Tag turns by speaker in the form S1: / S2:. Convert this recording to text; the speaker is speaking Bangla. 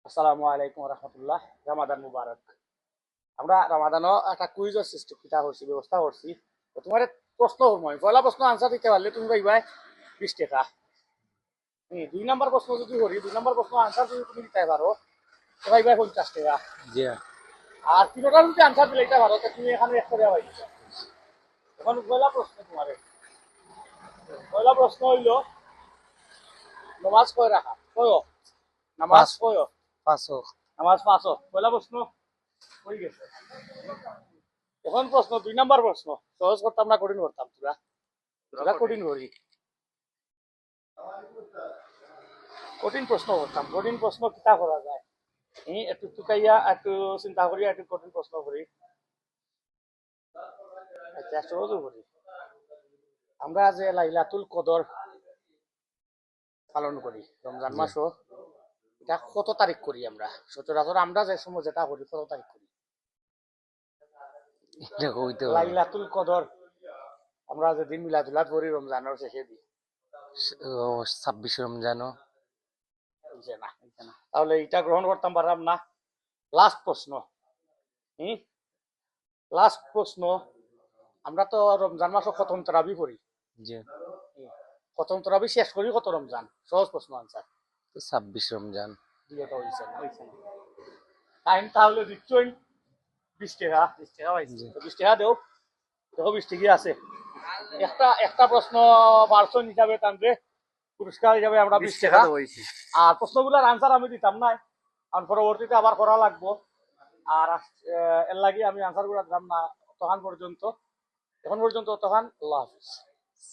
S1: আসসালামু আলাইকুম রহমতুল্লাহ। রামাদান মুবারক। আমরা রামাদানও একটা কুইজের সৃষ্টি কিতা করছি, ব্যবস্থা করছি। তো তোমার প্রশ্ন মই পয়লা প্রশ্ন আনসার দিতে পারলে তুমি পাইবা 20 টাকা। দুই নম্বর প্রশ্ন যদি করি, দুই নম্বর প্রশ্ন আনসার যদি তুমি দিতে পারো তো পাইবা 50 টাকা।
S2: জি
S1: আর তিনটা যদি আনসার দিলে পারো তো তুমি এখানে 100 টাকা পাইবা। এখন পয়লা প্রশ্ন তোমার, পয়লা প্রশ্ন হইল নামাজ কয় রাখা কয় ওয়াক্ত? নামাজ কয় ওয়াক্ত?
S2: পাঁচ
S1: নামাজ 5 ওয়াক্ত। পয়লা প্রশ্ন হয়ে গেছে। এখন প্রশ্ন, দুই নাম্বার প্রশ্ন। সহজ করতাম না কঠিন করতাম? তোরা তোরা কঠিন করি, কঠিন প্রশ্ন করতাম। কঠিন প্রশ্ন কিতা করা যায়? একটু টুকাইয়া একটু চিন্তা করি, একটু কঠিন প্রশ্ন করি। আচ্ছা, সহজও করি। আমরা যে লাইলাতুল কদর পালন করি রমজান
S2: জি
S1: মাসও, এটা কত তারিখ করি আমরা? সচরাচর আমরা যে সময় যেটা করি কত তারিখ করি?
S2: এটা কইতে পারবো
S1: লাইলাতুল কদর আমরা যেদিন মিলাদুলাত করি রমজানের শেষে দিই।
S2: 26 রমজানও
S1: হইছে না, হইছে না। তাহলে এটা গ্রহণ করতাম পারলাম না। লাস্ট প্রশ্ন, লাস্ট প্রশ্ন। আমরা তো রমজান মাসও খতম তরাবি পড়ি।
S2: জি
S1: খতম তরাবি শেষ করি কত রমজান? সহজ প্রশ্ন আনসার।
S2: 26 রমজান
S1: দুইটা হইছে না, হইছে না। টাইম তাহলে দিচ্ছই 20 টাকা। 20 টাকা পাইছি,
S2: জি
S1: 20 টাকা দেও। দেখো 20 টাকা আছে। একটা একটা প্রশ্ন পার্সন হিসাবে টানবে, পুরস্কার হিসাবে আমরা 20 টাকা। আর প্রশ্নগুলোর আনসার আমি দিতাম না, কারণ পরবর্তীতে আবার করা লাগবো। আর এর লাগে আমি আনসার গুলা দিলাম না তখন পর্যন্ত। এখন পর্যন্ত তখন আল্লাহ হাফিজ।